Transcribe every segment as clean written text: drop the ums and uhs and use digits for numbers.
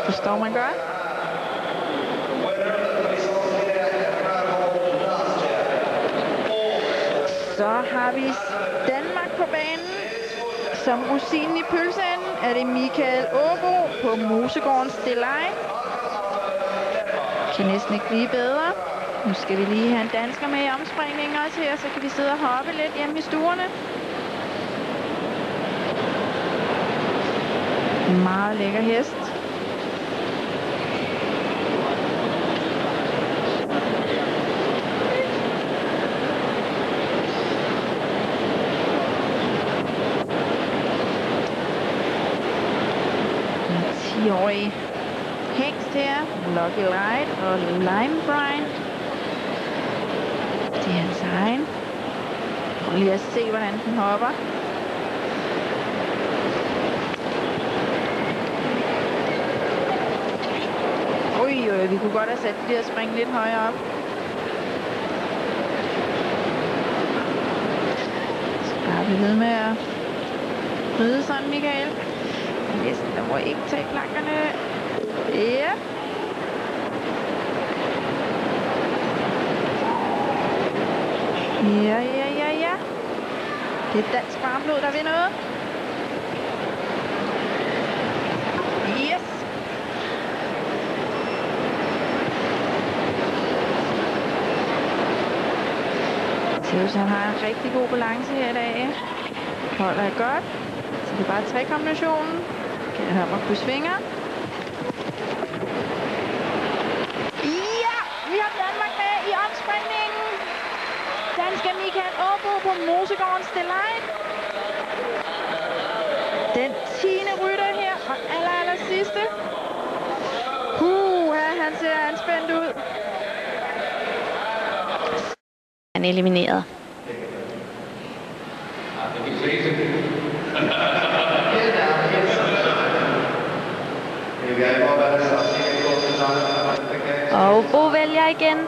Forstår man godt? Så har vi Danmark på banen. Som rosinen i pølseenden er det Michael Aabo på Mosegårdens Delight. Kan næsten ikke blive bedre. Nu skal vi lige have en dansker med i omspringningen også her, så kan vi sidde og hoppe lidt hjemme i stuerne. Meget lækker hest. En 10-årig hængst her, Lucky Light og Lime Brine. Det er hans egen. Prøv lige at se, hvordan den hopper. Vi kunne godt have sat de der spring lidt højere op. Så bare vi ved med at ride sådan, Michael. Næsten, der må ikke tage plankerne. Ja. Ja. Det er dansk varmblod, der vil noget. Yes. Theus, han har en rigtig god balance her i dag. Holder godt. Så det er bare tre-kombinationen. Kan jeg høre mig på svinger. Ja! Vi har Danmark med i omspringningen. Dansker Michael Aabo på Mosegårdens Delight. Den 10. rytter her, og aller sidste. Han ser anspændt ud. Han er elimineret. Og Bo vælger igen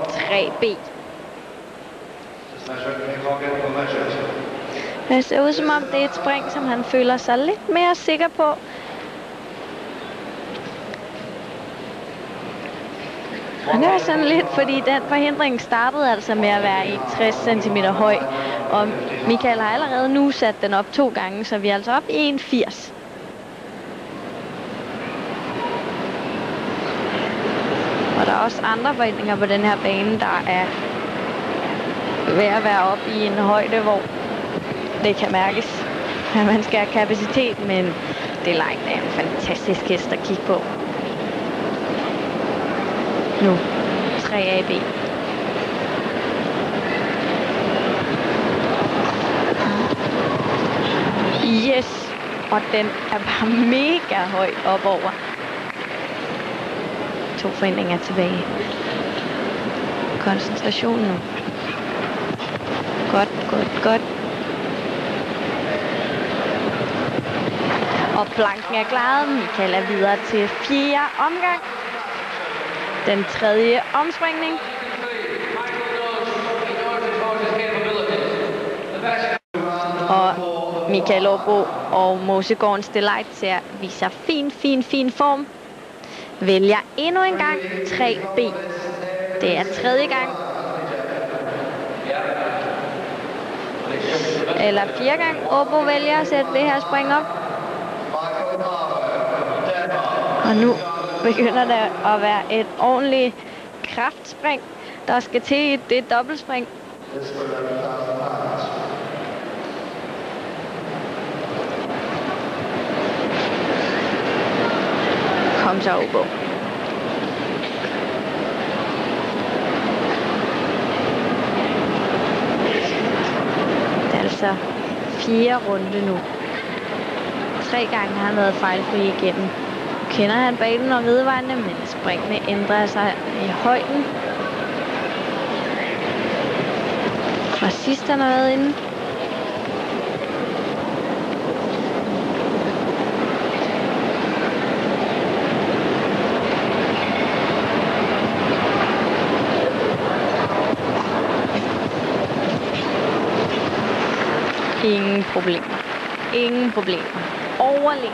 3B. Det ser ud som om det er et spring, som han føler sig lidt mere sikker på. Og det er sådan lidt, fordi den forhindring startede altså med at være 60 cm høj. Og Michael har allerede nu sat den op 2 gange, så vi er altså op i 1,80. Og der er også andre forhindringer på den her bane, der er ved at være op i en højde, hvor det kan mærkes, at man skal have kapacitet, men Delight er en fantastisk hest at kigge på. Nu 3AB. Yes! Og den er bare mega høj op over. 2 forhindringer tilbage. Koncentration nu. Godt. Og planken er klaret. Michael er videre til 4. omgang. Den 3. omspringning. Og Michael Aabo og Mosegårdens Delight viser fin form. Vælger endnu en gang 3B. Det er 3. gang. Eller 4. gang Aabo vælger at sætte det her spring op. Og nu begynder det at være et ordentligt kraftspring, der skal til. Det er dobbeltspring. Kom så, Aabo. Det er altså 4. runde nu. 3 gange har han været fejlfri igennem. Kender han banen og ridevejene, men springene ændrer sig i højden. Fra sidst han har været inde. Ingen problemer. Overlegen.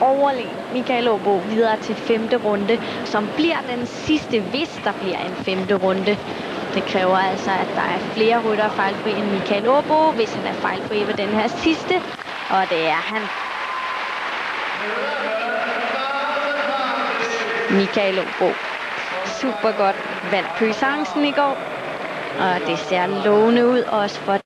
overlegen Michael Aabo videre til 5. runde, som bliver den sidste, hvis der bliver en 5. runde. Det kræver altså, at der er flere ryttere fejlfri end Michael Aabo, hvis han er fejlfri ved den her sidste, og det er han. Michael Aabo super godt vandt Puisancen i går, og det ser lovende ud også for